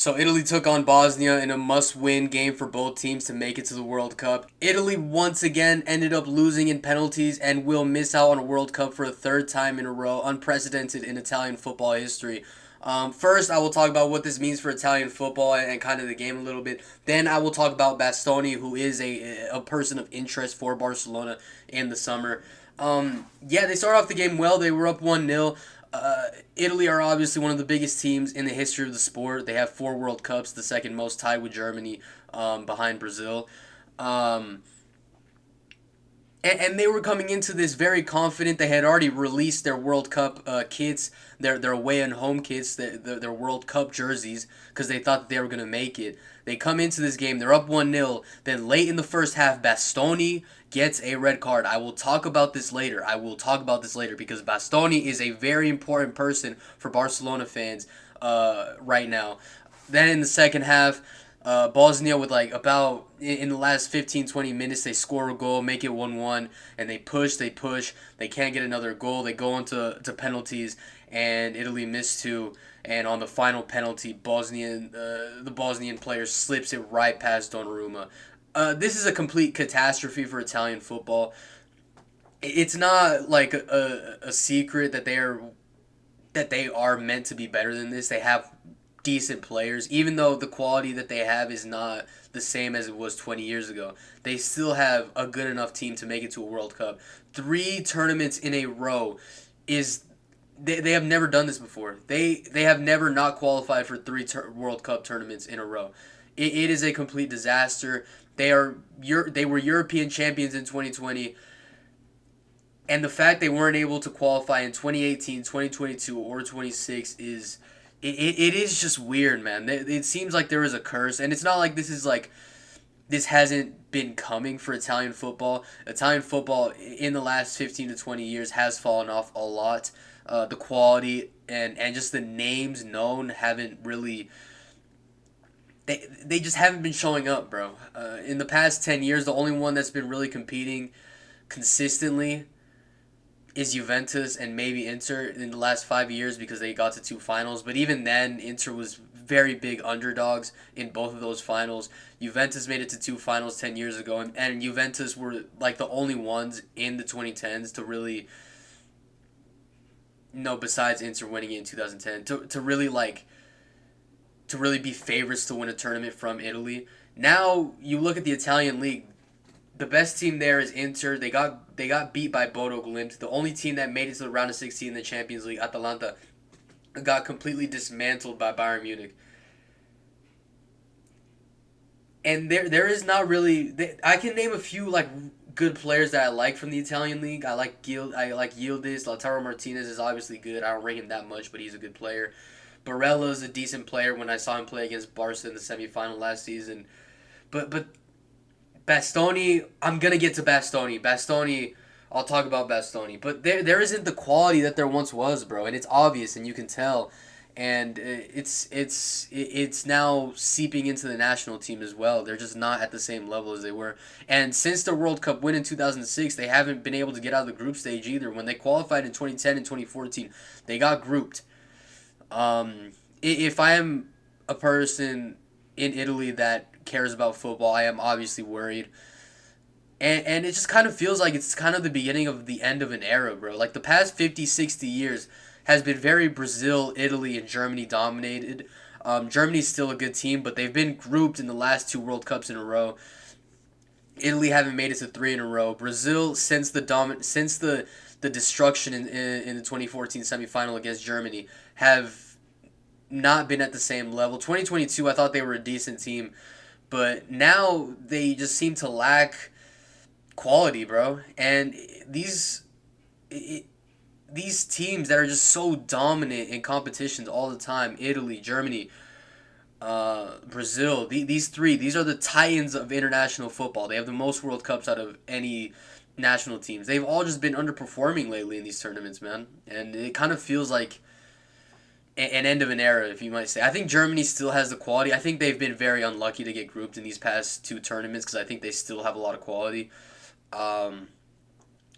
So Italy took on Bosnia in a must-win game for both teams to make it to the World Cup. Italy once again ended up losing in penalties and will miss out on a World Cup for a third time in a row, unprecedented in Italian football history. First, I will talk about what this means for Italian football and kind of the game a little bit. Then I will talk about Bastoni, who is a person of interest for Barcelona in the summer. Yeah, they started off the game well. They were up 1-0. Italy are obviously one of the biggest teams in the history of the sport. They have 4 World Cups, the second most, tied with Germany, behind Brazil. Um, and they were coming into this very confident. They had already released their World Cup kits, their away and home kits, their World Cup jerseys, because they thought that they were going to make it. They come into this game, they're up 1-0. Then late in the first half, Bastoni gets a red card. I will talk about this later. I will talk about this later because Bastoni is a very important person for Barcelona fans right now. Then in the second half, Bosnia with like about in the last 15-20 minutes they score a goal, make it 1-1, and they push, they can't get another goal. They go into penalties, and Italy miss two. And on the final penalty, the Bosnian player slips it right past Donnarumma. This is a complete catastrophe for Italian football. It's not like a secret that they are meant to be better than this. They have decent players, even though the quality that they have is not the same as it was 20 years ago. They still have a good enough team to make it to a World Cup. 3 tournaments in a row is they have never done this before. They have never not qualified for 3 World Cup tournaments in a row. It is a complete disaster. They were European champions in 2020, and the fact they weren't able to qualify in 2018, 2022, or 26 is it is just weird, man. It seems like there is a curse, and it's not like this hasn't been coming for Italian football. Italian football in the last 15 to 20 years has fallen off a lot. The quality and just the names known haven't really they just haven't been showing up, bro. In the past 10 years, the only one that's been really competing consistently is Juventus and maybe Inter in the last 5 years because they got to 2 finals. But even then, Inter was very big underdogs in both of those finals. Juventus made it to 2 finals 10 years ago, and Juventus were like the only ones in the 2010s to really, no, besides Inter winning it in 2010, to really be favorites to win a tournament from Italy. Now you look at the Italian league. The best team there is Inter. They got beat by Bodo Glimt. The only team that made it to the round of 16 in the Champions League, Atalanta, got completely dismantled by Bayern Munich. And there is not really. I can name a few like good players that I like from the Italian league. I like Yildiz. Lautaro Martinez is obviously good. I don't rate him that much, but he's a good player. Barella is a decent player when I saw him play against Barca in the semifinal last season. But Bastoni, I'm gonna get to Bastoni. Bastoni, I'll talk about Bastoni. But there isn't the quality that there once was, bro, and it's obvious and you can tell. And it's now seeping into the national team as well. They're just not at the same level as they were. And since the World Cup win in 2006, they haven't been able to get out of the group stage either. When they qualified in 2010 and 2014, they got grouped. If I am a person in Italy that cares about football, I am obviously worried. And it just kind of feels like it's kind of the beginning of the end of an era, bro. Like the past 50, 60 years has been very Brazil, Italy, and Germany dominated. Germany's still a good team, but they've been grouped in the last 2 World Cups in a row. Italy haven't made it to 3 in a row. Brazil, since the destruction in the 2014 semifinal against Germany, have not been at the same level. 2022, I thought they were a decent team, but now they just seem to lack quality, bro. And these teams that are just so dominant in competitions all the time, Italy, Germany, Brazil, these three, these are the titans of international football. They have the most World Cups out of any national teams. They've all just been underperforming lately in these tournaments, man. And it kind of feels like an end of an era, if you might say. I think Germany still has the quality. I think they've been very unlucky to get grouped in these past 2 tournaments because I think they still have a lot of quality. Um,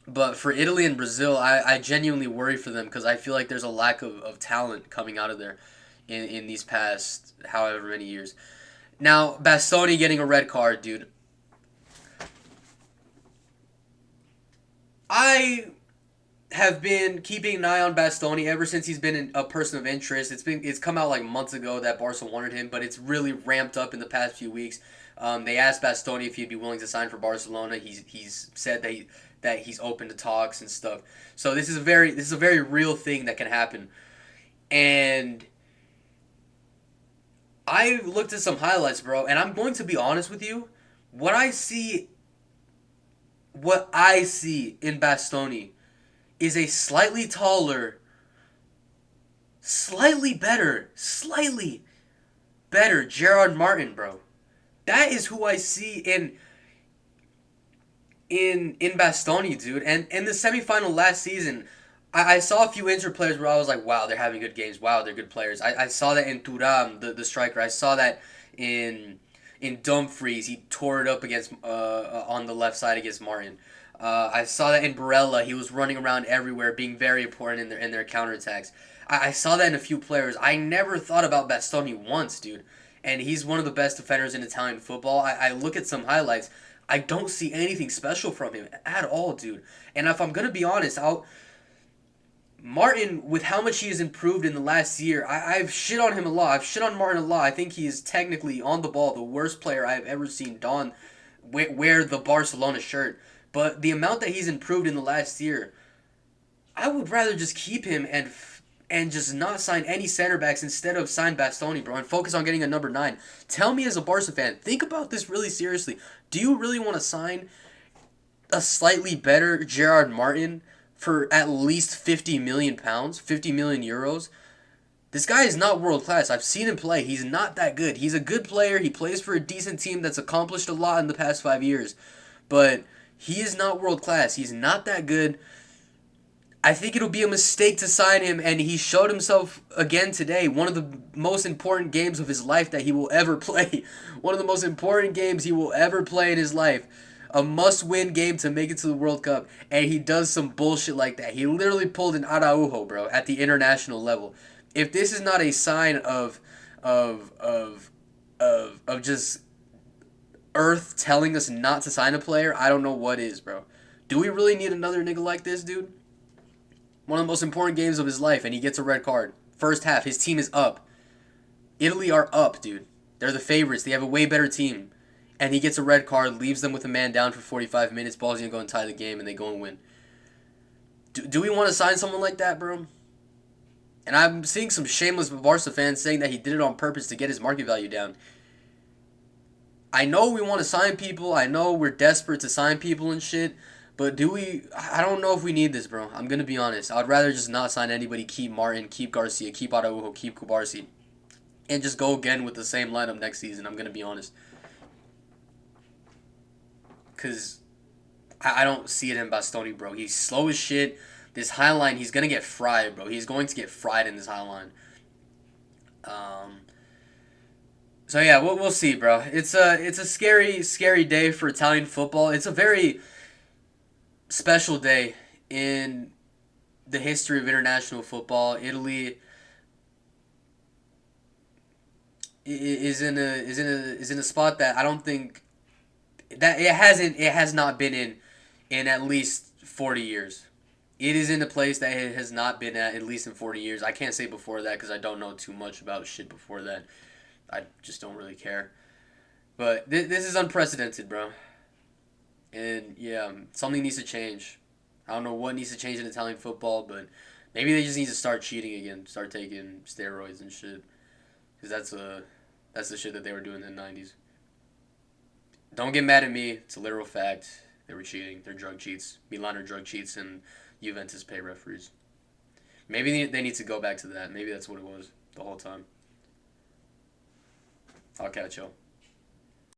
but for Italy and Brazil, I genuinely worry for them because I feel like there's a lack of talent coming out of there. in these past however many years. Now, Bastoni getting a red card, dude. I have been keeping an eye on Bastoni ever since he's been a person of interest. It's come out like months ago that Barca wanted him, but it's really ramped up in the past few weeks. They asked Bastoni if he'd be willing to sign for Barcelona. He's said that he's open to talks and stuff. So this is a very real thing that can happen. And I looked at some highlights, bro, and I'm going to be honest with you. What I see, what I see in Bastoni is a slightly better Gerard Martin, bro. That is who I see in Bastoni, dude. And in the semifinal last season, I saw a few Inter players where I was like, wow, they're having good games. Wow, they're good players. I saw that in Thuram, the striker. I saw that in Dumfries. He tore it up against on the left side against Martin. I saw that in Barella. He was running around everywhere, being very important in their counterattacks. I saw that in a few players. I never thought about Bastoni once, dude. And he's one of the best defenders in Italian football. I look at some highlights. I don't see anything special from him at all, dude. And if I'm gonna be honest, I'll Martin, with how much he has improved in the last year, I've shit on him a lot. I've shit on Martin a lot. I think he is technically on the ball the worst player I've ever seen don wear the Barcelona shirt. But the amount that he's improved in the last year, I would rather just keep him and just not sign any center backs instead of sign Bastoni, bro, and focus on getting a number 9. Tell me as a Barca fan, think about this really seriously. Do you really want to sign a slightly better Gerard Martin for at least 50 million pounds, 50 million euros? This guy is not world class. I've seen him play. He's not that good. He's a good player. He plays for a decent team that's accomplished a lot in the past 5 years. But he is not world class. He's not that good. I think it'll be a mistake to sign him, and he showed himself again today. One of the most important games of his life that he will ever play. One of the most important games he will ever play in his life. A must-win game to make it to the World Cup, and he does some bullshit like that. He literally pulled an Araujo, bro, at the international level. If this is not a sign of just Earth telling us not to sign a player, I don't know what is, bro. Do we really need another nigga like this, dude? One of the most important games of his life, and he gets a red card. First half, his team is up. Italy are up, dude. They're the favorites. They have a way better team. And he gets a red card, leaves them with a man down for 45 minutes. Bosnia go and tie the game, and they go and win. Do we want to sign someone like that, bro? And I'm seeing some shameless Barca fans saying that he did it on purpose to get his market value down. I know we want to sign people. I know we're desperate to sign people and shit. But do we? I don't know if we need this, bro. I'm going to be honest. I'd rather just not sign anybody. Keep Martin, keep Garcia, keep Araujo, keep Kubarsi. And just go again with the same lineup next season. I'm going to be honest. Because I don't see it in Bastoni, bro. He's slow as shit. This high line, he's going to get fried, bro. He's going to get fried in this high line. So yeah, we'll see, bro. It's a scary day for Italian football. It's a very special day in the history of international football. Italy is in a spot that I don't think that it has not been in at least 40 years. It is in a place that it has not been at least in 40 years. I can't say before that because I don't know too much about shit before that. I just don't really care. But this is unprecedented, bro. And yeah, something needs to change. I don't know what needs to change in Italian football, but maybe they just need to start cheating again, start taking steroids and shit. Because that's the shit that they were doing in the 90s. Don't get mad at me. It's a literal fact. They were cheating. They're drug cheats. Milan are drug cheats, and Juventus pay referees. Maybe they need to go back to that. Maybe that's what it was the whole time. I'll catch y'all.